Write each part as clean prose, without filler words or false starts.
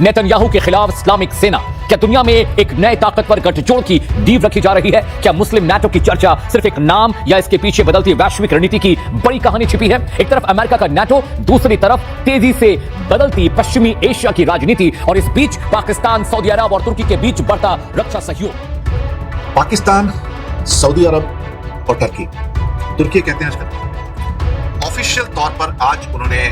Netanyahu के खिलाफ Islamic सेना, क्या दुनिया में एक नए ताकतवर गठजोड़ की नींव रखी जा रही है? क्या मुस्लिम नाटो की चर्चा सिर्फ एक नाम या इसके पीछे बदलती वैश्विक रणनीति की बड़ी कहानी छिपी है? एक तरफ अमेरिका का नाटो, दूसरी तरफ तेजी से बदलती पश्चिमी एशिया की राजनीति और इस बीच पाकिस्तान, सऊदी अरब और तुर्की के बीच बढ़ता रक्षा सहयोग। पाकिस्तान, सऊदी अरब और तुर्की कहते हैं आजकल। ऑफिशियल तौर पर आज उन्होंने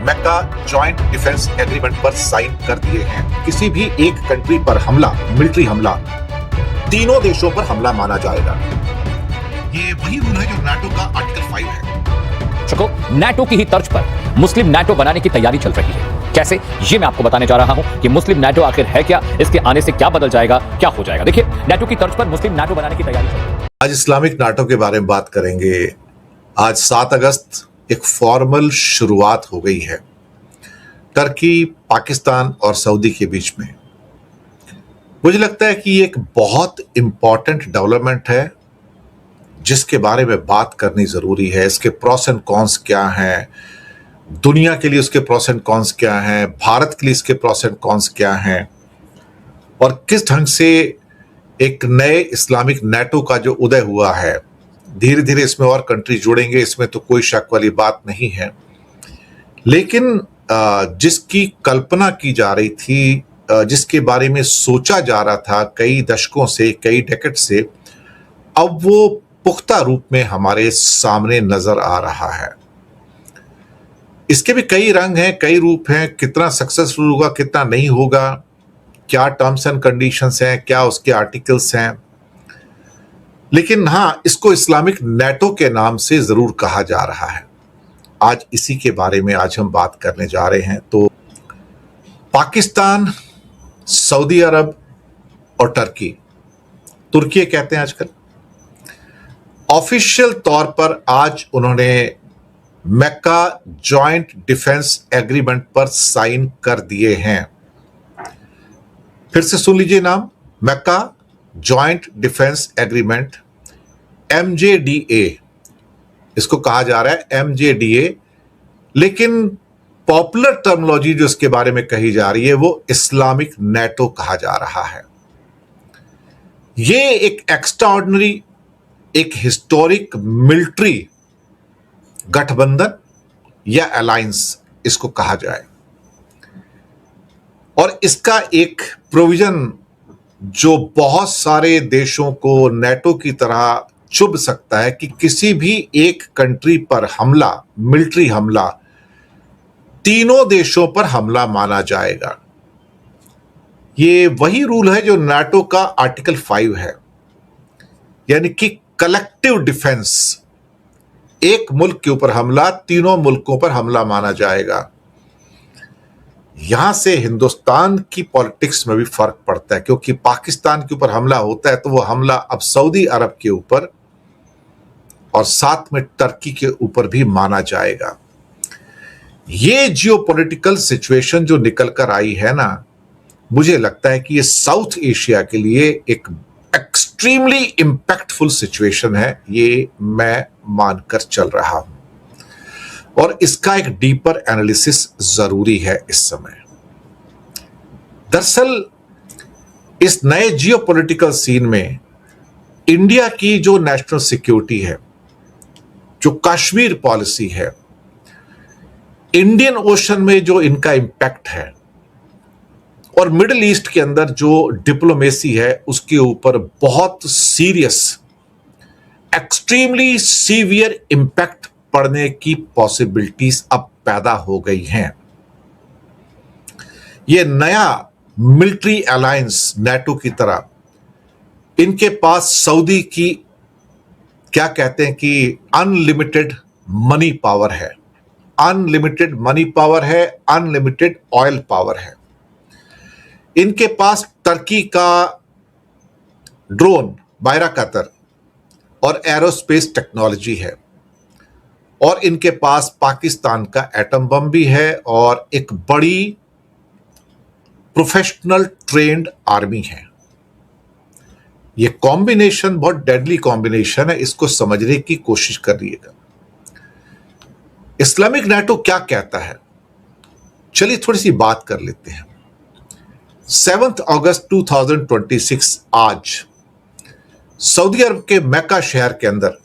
मक्का जॉइंट डिफेंस एग्रीमेंट पर साइन कर दिए हैं। किसी भी एक कंट्री पर हमला, मिलिट्री हमला, तीनों देशों पर हमला माना जाएगा। ये वही रूल है जो नाटो का आर्टिकल 5 है। नाटो की ही तर्ज पर मुस्लिम नाटो बनाने की तैयारी चल रही है। कैसे, ये मैं आपको बताने जा रहा हूं कि मुस्लिम नाटो आखिर है क्या, इसके आने से क्या बदल जाएगा, क्या हो जाएगा। देखिए, नाटो की तर्ज पर मुस्लिम नाटो बनाने की तैयारी चल रही है। आज इस्लामिक नाटो के बारे में बात करेंगे। आज 7 अगस्त एक फॉर्मल शुरुआत हो गई है टर्की, पाकिस्तान और सऊदी के बीच में। मुझे लगता है कि ये एक बहुत इंपॉर्टेंट डेवलपमेंट है जिसके बारे में बात करनी जरूरी है। इसके प्रोस एंड कॉन्स क्या हैं, दुनिया के लिए उसके प्रोस एंड कॉन्स क्या हैं, भारत के लिए इसके प्रोस एंड कॉन्स क्या हैं, और किस ढंग से एक नए इस्लामिक नाटो का जो उदय हुआ है, धीरे धीरे इसमें और कंट्री जुड़ेंगे, इसमें तो कोई शक वाली बात नहीं है। लेकिन जिसकी कल्पना की जा रही थी, जिसके बारे में सोचा जा रहा था कई दशकों से, कई डेकेड से, अब वो पुख्ता रूप में हमारे सामने नजर आ रहा है। इसके भी कई रंग हैं, कई रूप हैं। कितना सक्सेसफुल होगा, कितना नहीं होगा, क्या टर्म्स एंड कंडीशंस हैं, क्या उसके आर्टिकल्स हैं, लेकिन हां, इसको इस्लामिक नाटो के नाम से जरूर कहा जा रहा है। आज इसी के बारे में आज हम बात करने जा रहे हैं। तो पाकिस्तान, सऊदी अरब और तुर्की कहते हैं आजकल, ऑफिशियल तौर पर आज उन्होंने मक्का जॉइंट डिफेंस एग्रीमेंट पर साइन कर दिए हैं। फिर से सुन लीजिए नाम, मक्का जॉइंट डिफेंस एग्रीमेंट, MJDA इसको कहा जा रहा है, MJDA। लेकिन पॉपुलर टर्मिनोलॉजी जो इसके बारे में कही जा रही है वो इस्लामिक नाटो कहा जा रहा है। ये एक एक्स्ट्राऑर्डिनरी, एक हिस्टोरिक मिलिट्री गठबंधन या अलायंस इसको कहा जाए, और इसका एक प्रोविजन जो बहुत सारे देशों को नाटो की तरह चुभ सकता है कि किसी भी एक कंट्री पर हमला, मिलिट्री हमला, तीनों देशों पर हमला माना जाएगा। ये वही रूल है जो नाटो का आर्टिकल 5 है, यानी कि कलेक्टिव डिफेंस। एक मुल्क के ऊपर हमला, तीनों मुल्कों पर हमला माना जाएगा। यहां से हिंदुस्तान की पॉलिटिक्स में भी फर्क पड़ता है, क्योंकि पाकिस्तान के ऊपर हमला होता है तो वो हमला अब सऊदी अरब के ऊपर और साथ में तुर्की के ऊपर भी माना जाएगा। ये जियोपॉलिटिकल सिचुएशन जो निकल कर आई है ना, मुझे लगता है कि ये साउथ एशिया के लिए एक एक्सट्रीमली इंपैक्टफुल सिचुएशन है। ये मैं मानकर चल रहा हूं, और इसका एक डीपर एनालिसिस जरूरी है इस समय। दरअसल इस नए जियोपॉलिटिकल सीन में इंडिया की जो नेशनल सिक्योरिटी है, जो कश्मीर पॉलिसी है, इंडियन ओशन में जो इनका इंपैक्ट है, और मिडिल ईस्ट के अंदर जो डिप्लोमेसी है, उसके ऊपर बहुत सीरियस, एक्सट्रीमली सीवियर इंपैक्ट पड़ने की पॉसिबिलिटीज अब पैदा हो गई हैं। ये नया मिलिट्री अलायंस नाटो की तरह, इनके पास सऊदी की क्या कहते हैं कि अनलिमिटेड मनी पावर है, अनलिमिटेड मनी पावर है, अनलिमिटेड ऑयल पावर है। इनके पास तुर्की का ड्रोन बायराकतर और एरोस्पेस टेक्नोलॉजी है, और इनके पास पाकिस्तान का एटम बम भी है, और एक बड़ी प्रोफेशनल ट्रेंड आर्मी है। ये कॉम्बिनेशन बहुत डेडली कॉम्बिनेशन है, इसको समझने की कोशिश करिएगा। इस्लामिक नाटो क्या कहता है, चलिए थोड़ी सी बात कर लेते हैं। 7 अगस्त 2026 आज सऊदी अरब के मक्का शहर के अंदर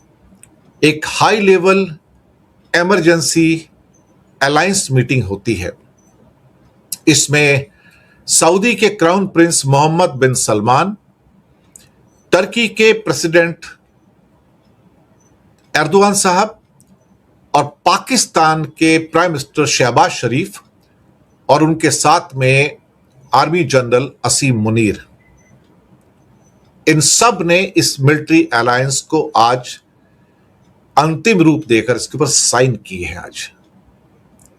एक high level emergency alliance meeting होती है। इसमें सऊदी के क्राउन प्रिंस मोहम्मद बिन सलमान, टर्की के प्रेसिडेंट एर्दोगान साहब और पाकिस्तान के प्राइम मिनिस्टर शहबाज शरीफ और उनके साथ में आर्मी जनरल असीम मुनीर, इन सब ने इस मिलिट्री अलायंस को आज अंतिम रूप देकर इसके ऊपर साइन किए हैं। आज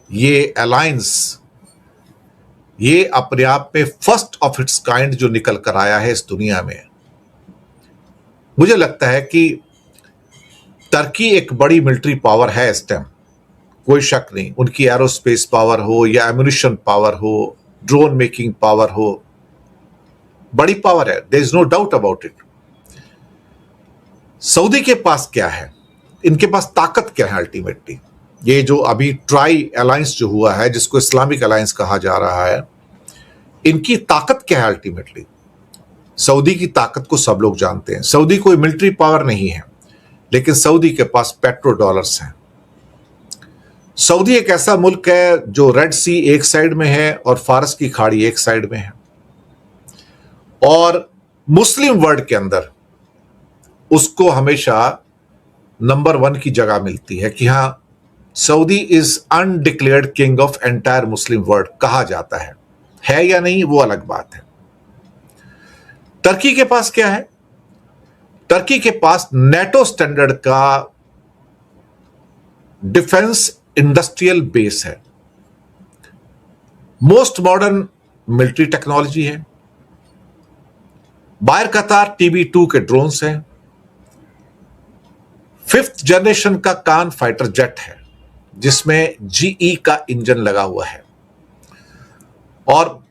ये अलायंस, ये अपने आप में फर्स्ट ऑफ इट्स काइंड जो निकल कर आया है इस दुनिया में। मुझे लगता है कि टर्की एक बड़ी मिलिट्री पावर है इस टाइम, कोई शक नहीं। उनकी एरोस्पेस पावर हो या एम्यूनिशन पावर हो, ड्रोन मेकिंग पावर हो, बड़ी पावर है, there is no doubt about it. Saudi के पास क्या है, इनके पास ताकत क्या है अल्टीमेटली? ये जो अभी ट्राई अलायंस जो हुआ है, जिसको इस्लामिक अलायंस कहा जा रहा है, इनकी ताकत क्या है अल्टीमेटली? सऊदी की ताकत को सब लोग जानते हैं। सऊदी कोई मिलिट्री पावर नहीं है, लेकिन सऊदी के पास पेट्रो डॉलर्स हैं। सऊदी एक ऐसा मुल्क है जो रेड सी एक साइड में है और फारस की खाड़ी एक साइड में है, और मुस्लिम वर्ल्ड के अंदर उसको हमेशा नंबर 1 की जगह मिलती है कि हां, Saudi is undeclared king of entire Muslim world कहा जाता है या नहीं वो अलग बात है। टर्की के पास क्या है? टर्की के पास नेटो स्टैंडर्ड का डिफेंस इंडस्ट्रियल बेस है, मोस्ट मॉडर्न मिलिट्री टेक्नोलॉजी है, बायर कतार TB2 के ड्रोन्स हैं, 5th जनरेशन का कान फाइटर जेट है जिसमें GE का इंजन लगा हुआ है, और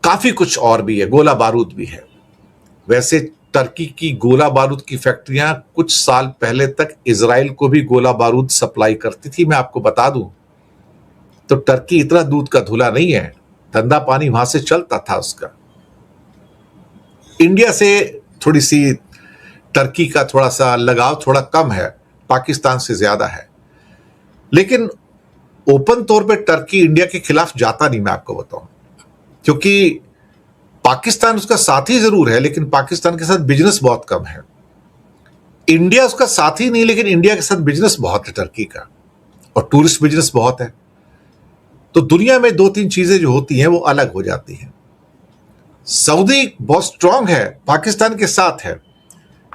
काफी कुछ और भी है, गोला बारूद भी है। वैसे टर्की की गोला बारूद की फैक्ट्रियां कुछ साल पहले तक इजराइल को भी गोला बारूद सप्लाई करती थी, मैं आपको बता दूं। तो टर्की इतना दूध का धुला नहीं है, धंधा पानी वहां से चलता था उसका। इंडिया से थोड़ी सी टर्की का थोड़ा सा लगाव थोड़ा कम है, पाकिस्तान से ज्यादा है, लेकिन ओपन तौर पे टर्की इंडिया के खिलाफ जाता नहीं, मैं आपको बताऊं, क्योंकि पाकिस्तान उसका साथी जरूर है, लेकिन पाकिस्तान के साथ बिजनेस बहुत कम है। इंडिया उसका साथी नहीं, लेकिन इंडिया के साथ बिजनेस बहुत है टर्की का, और टूरिस्ट बिजनेस बहुत है। तो दुनिया में 2-3 चीजें जो होती हैं वो अलग हो जाती हैं। सऊदी बहुत स्ट्रांग है, पाकिस्तान के साथ है,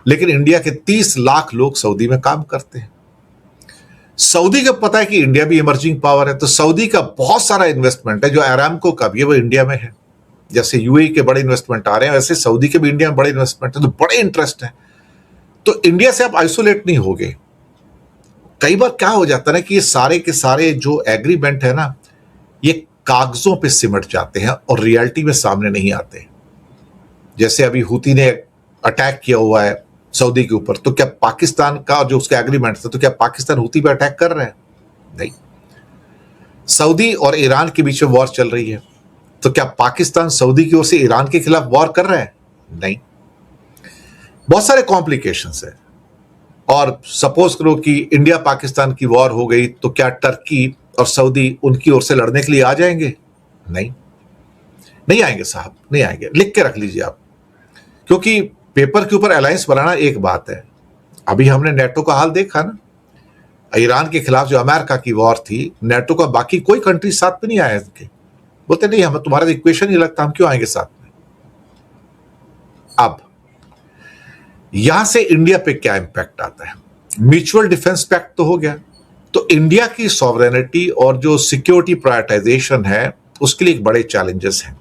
लेकिन इंडिया के 30 लाख लोग सऊदी में काम करते हैं। सऊदी को पता है कि इंडिया भी इमर्जिंग पावर है, तो सऊदी का बहुत सारा इन्वेस्टमेंट है, जो अरामको का भी है वो इंडिया में है। जैसे यूएई के बड़े इन्वेस्टमेंट आ रहे हैं, वैसे सऊदी के भी इंडिया में बड़े इन्वेस्टमेंट है, तो बड़े इंटरेस्ट है। तो इंडिया से आप आइसोलेट नहीं होगे। कई बार क्या हो जाता है ना कि ये सारे के सारे जो एग्रीमेंट है ना, ये कागजों पे सिमट जाते हैं और रियलिटी में सामने नहीं आते। जैसे अभी हूती ने अटैक किया हुआ है सऊदी के ऊपर, तो क्या पाकिस्तान का जो उसका एग्रीमेंट था, तो क्या पाकिस्तान हूती पे अटैक कर रहे हैं? नहीं। सऊदी और ईरान के बीच में वॉर चल रही है, तो क्या पाकिस्तान सऊदी की ओर से ईरान के खिलाफ वॉर कर रहे हैं? नहीं। बहुत सारे कॉम्प्लिकेशंस है। और सपोज करो कि इंडिया पाकिस्तान की वॉर हो गई, तो क्या टर्की और सऊदी उनकी ओर से लड़ने के लिए आ जाएंगे? नहीं, नहीं आएंगे साहब, नहीं आएंगे। लिख के रख लीजिए आप, क्योंकि पेपर के ऊपर अलायंस बनाना एक बात है। अभी हमने नेटो का हाल देखा ना, ईरान के खिलाफ जो अमेरिका की वॉर थी, नेटो का बाकी कोई कंट्री साथ में नहीं आया इनके, बोलते नहीं हमें तुम्हारा इक्वेशन ही लगता, हम क्यों आएंगे साथ में। अब यहां से इंडिया पे क्या इंपैक्ट आता है? म्यूचुअल डिफेंस पैक्ट तो हो गया, तो इंडिया की सॉवरेनिटी और जो सिक्योरिटी प्रायोरिटाइजेशन है उसके लिए एक बड़े चैलेंजेस हैं।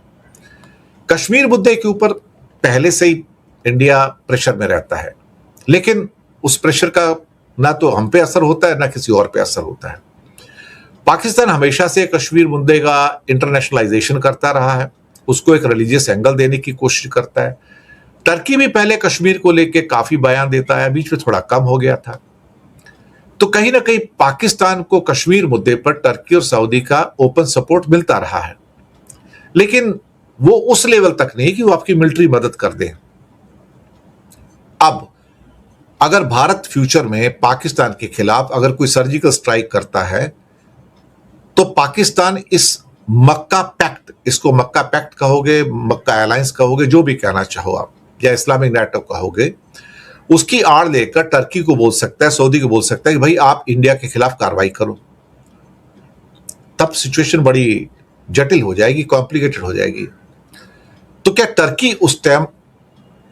कश्मीर मुद्दे के ऊपर पहले से ही इंडिया प्रेशर में रहता है, लेकिन उस प्रेशर का ना तो हम पे असर होता है ना किसी और पे असर होता है। पाकिस्तान हमेशा से कश्मीर मुद्दे का इंटरनेशनलाइजेशन करता रहा है, उसको एक रिलीजियस एंगल देने की कोशिश करता है। टर्की भी पहले कश्मीर को लेके काफी बयान देता है, बीच में थोड़ा कम हो गया था। तो कहीं ना कहीं पाकिस्तान को कश्मीर मुद्दे पर टर्की और सऊदी का ओपन सपोर्ट मिलता रहा है, लेकिन वो उस लेवल तक नहीं कि वो आपकी मिलिट्री मदद कर दें। अब अगर भारत फ्यूचर में पाकिस्तान के खिलाफ अगर कोई सर्जिकल स्ट्राइक करता है तो पाकिस्तान इस मक्का पैक्ट, इसको मक्का पैक्ट कहोगे, मक्का अलायंस कहोगे, जो भी कहना चाहो आप, या इस्लामिक नेटो कहोगे, उसकी आड़ लेकर टर्की को बोल सकता है, सऊदी को बोल सकता है कि भाई आप इंडिया के खिलाफ कार्रवाई करो। तब सिचुएशन बड़ी जटिल हो जाएगी, कॉम्प्लिकेटेड हो जाएगी। तो क्या टर्की उस टाइम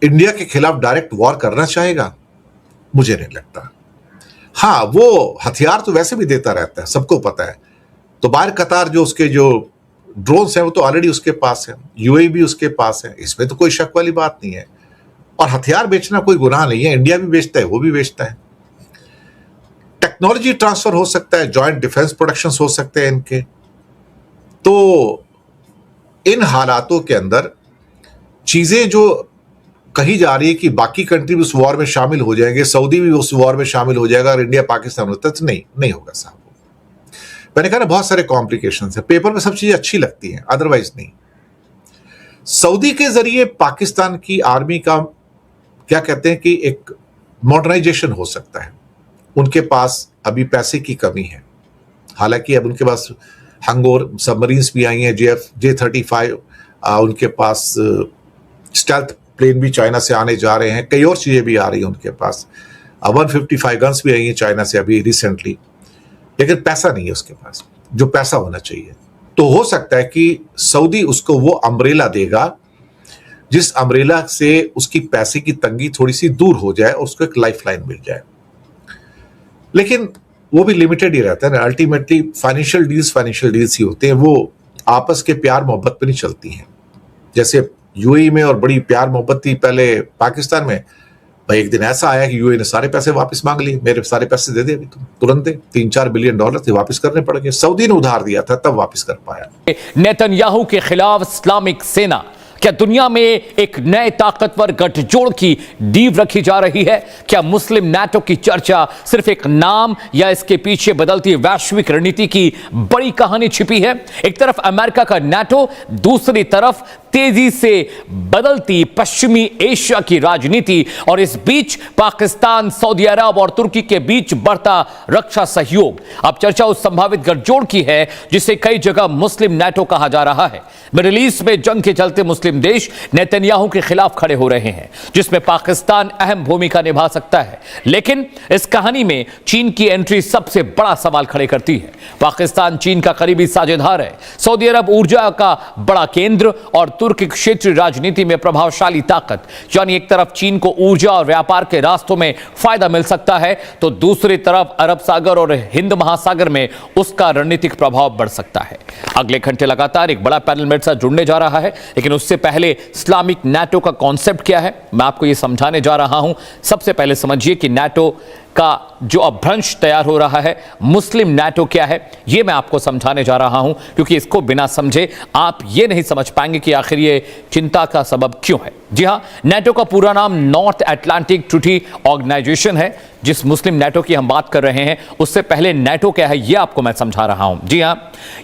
इंडिया के खिलाफ डायरेक्ट वॉर करना चाहेगा? मुझे नहीं लगता। हाँ, वो हथियार तो वैसे भी देता रहता है, सबको पता है। तो बाहर कतार जो उसके जो ड्रोन्स हैं वो तो ऑलरेडी उसके पास है, यूएई भी उसके पास है, इसमें तो कोई शक वाली बात नहीं है। और हथियार बेचना कोई गुनाह नहीं है, इंडिया भी बेचता है, वो भी बेचता है। टेक्नोलॉजी ट्रांसफर हो सकता है, जॉइंट डिफेंस प्रोडक्शंस हो सकते हैं इनके। तो इन हालातों के अंदर चीजें जो कही जा रही है कि बाकी कंट्री भी उस वॉर में शामिल हो जाएंगे, सऊदी भी उस वॉर में शामिल हो जाएगा अगर इंडिया पाकिस्तान होता है, तो नहीं होगा साहब। मैंने कहा ना, बहुत सारे कॉम्प्लिकेशंस है। पेपर में सब चीजें अच्छी लगती हैं, अदरवाइज नहीं। सऊदी के जरिए पाकिस्तान की आर्मी का क्या कहते हैं कि एक मॉडर्नाइजेशन हो सकता है। उनके पास अभी पैसे की कमी है, हालांकि अब उनके पास हंगोर सबमरीन्स भी आई हैं, J-35, उनके पास स्टेल्थ प्लेन भी चाइना से आने जा रहे हैं, कई और चीजें भी आ रही हैं उनके पास। 155 गन्स भी आई हैं चाइना से अभी रिसेंटली, लेकिन पैसा नहीं है उसके पास, जो पैसा होना चाहिए। तो हो सकता है कि सऊदी उसको वो अम्ब्रेला देगा जिस अम्ब्रेला से उसकी पैसे की तंगी थोड़ी सी दूर हो जाए और उसको एक लाइफलाइन मिल जाए। लेकिन वो भी लिमिटेड ही रहता है ना, अल्टीमेटली फाइनेंशियल डील्स ही होते हैं, वो आपस के प्यार मोहब्बत पे नहीं चलती हैं। जैसे यूएई में और बड़ी प्यार मोहब्बत थी पहले पाकिस्तान में, भाई एक दिन ऐसा आया कि यूएई ने सारे पैसे वापस मांग लिए, मेरे सारे पैसे दे दे अभी तुम, तुरंत दे। $3-4 बिलियन थे, वापस करने पड़ गए। सऊदी ने उधार दिया था तब वापस कर पाया। नेतन्याहू के खिलाफ इस्लामिक सेना क्या दुनिया में एक नए ताकतवर गठजोड़ की नींव रखी जा रही है? क्या मुस्लिम नाटो की चर्चा सिर्फ एक नाम या इसके पीछे बदलती वैश्विक रणनीति की बड़ी कहानी छिपी है? एक तरफ अमेरिका का नाटो, दूसरी तरफ तेजी से बदलती पश्चिमी एशिया की राजनीति, और इस बीच पाकिस्तान, सऊदी अरब और तुर्की के बीच बढ़ता रक्षा सहयोग। अब चर्चा उस संभावित गठजोड़ की है जिसे कई जगह मुस्लिम नाटो कहा जा रहा है। मिडिल ईस्ट में जंग के चलते मुस्लिम देश नेतन्याहू के खिलाफ खड़े हो रहे हैं, जिसमें पाकिस्तान अहम भूमिका निभा सकता है। लेकिन इस कहानी में चीन की एंट्री सबसे बड़ा सवाल खड़े करती है। पाकिस्तान चीन का करीबी साझेदार है, सऊदी अरब ऊर्जा का बड़ा केंद्र और तुर्की क्षेत्रीय राजनीति में प्रभावशाली ताकत। यानी एक तरफ चीन को ऊर्जा और व्यापार के रास्तों में फायदा मिल सकता है, तो दूसरी तरफ अरब सागर और हिंद महासागर में उसका रणनीतिक प्रभाव बढ़ सकता है। अगले घंटे लगातार एक बड़ा पैनल मेरे साथ जुड़ने जा रहा है, लेकिन उससे पहले इस्लामिक नाटो का कॉन्सेप्ट क्या है मैं आपको यह समझाने जा रहा हूं। सबसे पहले समझिए कि नाटो का जो अपभ्रंश तैयार हो रहा है, मुस्लिम नाटो क्या है, यह मैं आपको समझाने जा रहा हूं, क्योंकि इसको बिना समझे आप यह नहीं समझ पाएंगे कि आखिर यह चिंता का सबब क्यों है। जी हां, नाटो का पूरा नाम नॉर्थ अटलांटिक ट्रीटी ऑर्गेनाइजेशन है। जिस मुस्लिम नाटो की हम बात कर रहे हैं, उससे पहले नाटो क्या है यह आपको मैं समझा रहा हूं। जी हां,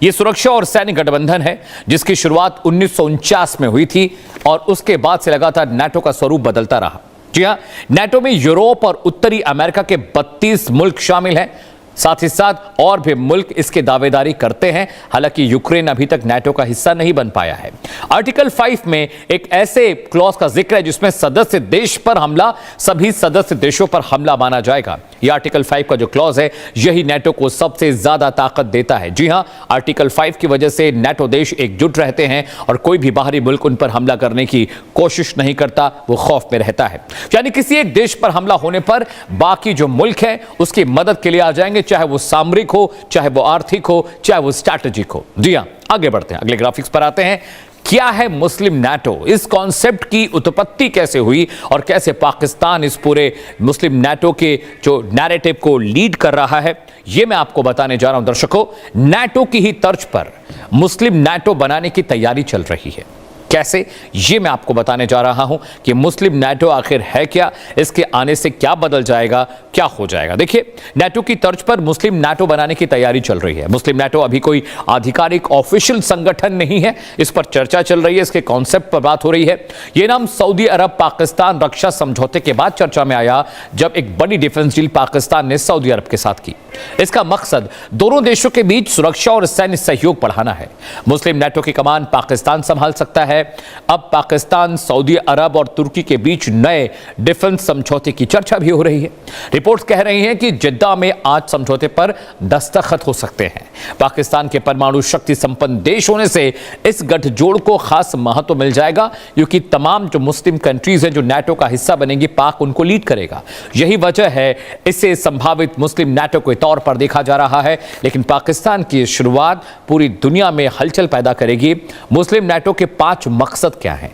यह सुरक्षा और सैन्य गठबंधन है जिसकी शुरुआत 1949 में हुई थी और उसके बाद से लगातार नाटो का स्वरूप बदलता रहा। जी हां, नाटो में यूरोप और उत्तरी अमेरिका के 32 मुल्क शामिल हैं। साथ ही साथ और भी मुल्क इसके दावेदारी करते हैं, हालांकि यूक्रेन अभी तक नाटो का हिस्सा नहीं बन पाया है। आर्टिकल 5 में एक ऐसे क्लॉज का जिक्र है जिसमें सदस्य देश पर हमला सभी सदस्य देशों पर हमला माना जाएगा। यह आर्टिकल 5 का जो क्लॉज है, यही नाटो को सबसे ज्यादा ताकत देता है। जी हां, आर्टिकल 5 की वजह से नाटो देश एकजुट रहते हैं और कोई भी बाहरी मुल्क उन पर हमला करने की कोशिश नहीं करता, वो खौफ में रहता है। यानी किसी एक देश पर हमला होने पर बाकी जो मुल्क है उसकी मदद के लिए आ जाएंगे, चाहे वो सामरिक हो, चाहे वो आर्थिक हो, चाहे वो स्ट्रैटेजिक हो। जी हां, आगे बढ़ते हैं, अगले ग्राफिक्स पर आते हैं। क्या है मुस्लिम नाटो? इस कॉन्सेप्ट की उत्पत्ति कैसे हुई और कैसे पाकिस्तान इस पूरे मुस्लिम नाटो के जो नैरेटिव को लीड कर रहा है, यह मैं आपको बताने जा रहा हूं। दर्शकों, नाटो की ही तर्ज पर मुस्लिम नाटो बनाने की तैयारी चल रही है। कैसे, ये मैं आपको बताने जा रहा हूं कि मुस्लिम नाटो आखिर है क्या, इसके आने से क्या बदल जाएगा, क्या हो जाएगा। देखिए, नाटो की तर्ज पर मुस्लिम नाटो बनाने की तैयारी चल रही है। मुस्लिम नाटो अभी कोई आधिकारिक ऑफिशियल संगठन नहीं है, इस पर चर्चा चल रही है, इसके कॉन्सेप्ट पर बात हो रही है। यह नाम सऊदी अरब पाकिस्तान रक्षा समझौते के बाद चर्चा में आया, जब एक बड़ी डिफेंस डील पाकिस्तान ने सऊदी अरब के साथ की। इसका मकसद दोनों देशों के बीच सुरक्षा और सैन्य सहयोग बढ़ाना है। मुस्लिम नाटो की कमान पाकिस्तान संभाल सकता है। अब पाकिस्तान, सऊदी अरब और तुर्की के बीच नए डिफेंस समझौते की चर्चा भी हो रही है। रिपोर्ट्स कह रही हैं कि जिद्दा में आज समझौते पर दस्तखत हो सकते हैं। पाकिस्तान के परमाणु शक्ति संपन्न देश होने से इस गठजोड़ को खास महत्व मिल जाएगा, क्योंकि तमाम जो मुस्लिम कंट्रीज हैं जो नाटो का हिस्सा बनेंगी, पाक उनको लीड करेगा। यही वजह है इसे संभावित मुस्लिम नाटो के तौर पर देखा जा रहा है। लेकिन पाकिस्तान की शुरुआत पूरी दुनिया में हलचल पैदा करेगी। मुस्लिम नाटो के 5 मकसद क्या हैं,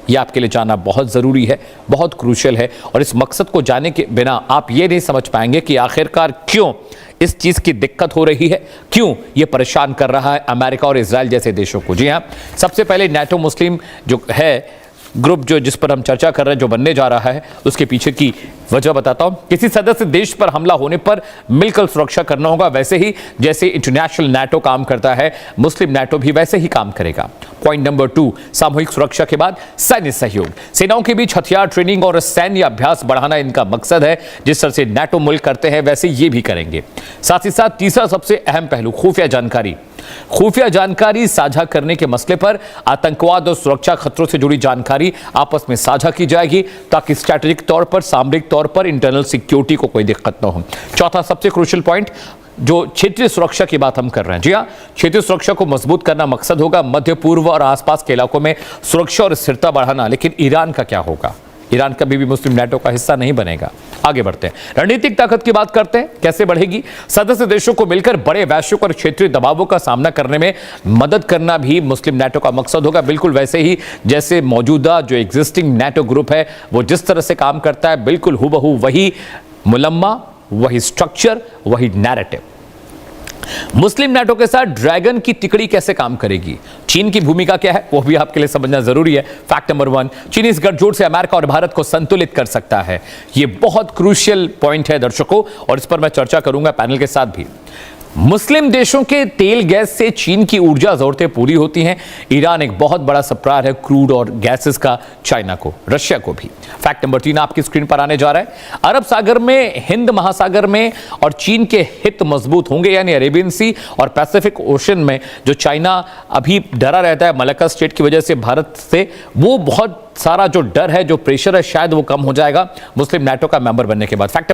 यह आपके लिए जानना बहुत ज़रूरी है, बहुत क्रूशियल है। और इस मकसद को जानने के बिना आप ये नहीं समझ पाएंगे कि आखिरकार क्यों इस चीज़ की दिक्कत हो रही है, क्यों ये परेशान कर रहा है अमेरिका और इजराइल जैसे देशों को। जी हाँ, सबसे पहले नाटो मुस्लिम जो है ग्रुप, जो जिस पर हम चर्चा कर रहे हैं, जो बनने जा रहा है, उसके पीछे की वजह बताता हूं। किसी सदस्य देश पर हमला होने पर मिलकर सुरक्षा करना होगा। वैसे ही जैसे इंटरनेशनल नाटो काम करता है, मुस्लिम नाटो भी वैसे ही काम करेगा। पॉइंट नंबर 2, सामूहिक सुरक्षा के बाद सैन्य सहयोग। सेनाओं के बीच हथियार ट्रेनिंग और सैन्य अभ्यास बढ़ाना इनका मकसद है। जिस तरह से नाटो मुल्क करते हैं वैसे ये भी करेंगे। साथ ही साथ तीसरा सबसे अहम पहलू, खुफिया जानकारी। खुफिया जानकारी साझा करने के मसले पर आतंकवाद और सुरक्षा खतरों से जुड़ी जानकारी आपस में साझा की जाएगी, ताकि स्ट्रैटेजिक तौर पर, सामरिक तौर पर इंटरनल सिक्योरिटी को कोई दिक्कत न हो। चौथा सबसे क्रूशियल पॉइंट, जो क्षेत्रीय सुरक्षा की बात हम कर रहे हैं। जी हाँ, क्षेत्रीय सुरक्षा को मजबूत करना मकसद होगा। मध्य पूर्व और आसपास के इलाकों में सुरक्षा और स्थिरता बढ़ाना। लेकिन ईरान का क्या होगा? ईरान कभी भी मुस्लिम नाटो का हिस्सा नहीं बनेगा। आगे बढ़ते हैं, रणनीतिक ताकत की बात करते हैं, कैसे बढ़ेगी। सदस्य देशों को मिलकर बड़े वैश्विक और क्षेत्रीय दबावों का सामना करने में मदद करना भी मुस्लिम नाटो का मकसद होगा। बिल्कुल वैसे ही जैसे मौजूदा जो एग्जिस्टिंग नाटो ग्रुप है वो जिस तरह से काम करता है, बिल्कुल हुबहू वही मुलम्मा, वही स्ट्रक्चर, वही नैरेटिव। मुस्लिम नाटो के साथ ड्रैगन की तिकड़ी कैसे काम करेगी, चीन की भूमिका क्या है, वो भी आपके लिए समझना जरूरी है। फैक्ट नंबर 1, चीन इस गठजोड़ से अमेरिका और भारत को संतुलित कर सकता है। ये बहुत क्रूशियल पॉइंट है दर्शकों, और इस पर मैं चर्चा करूंगा पैनल के साथ भी। मुस्लिम देशों के तेल गैस से चीन की ऊर्जा जरूरतें पूरी होती हैं। ईरान एक बहुत बड़ा सप्लायर है क्रूड और गैसेस का चाइना को, रशिया को भी। फैक्ट नंबर 3 आपकी स्क्रीन पर आने जा रहा है। अरब सागर में, हिंद महासागर में और चीन के हित मजबूत होंगे, यानी अरेबियन सी और पैसिफिक ओशन में जो चाइना अभी डरा रहता है मलक्का स्टेट की वजह से भारत से, वो बहुत सारा जो डर है, जो प्रेशर है, शायद वो कम हो जाएगा मुस्लिम नाटो का मेंबर बनने के बाद। फैक्ट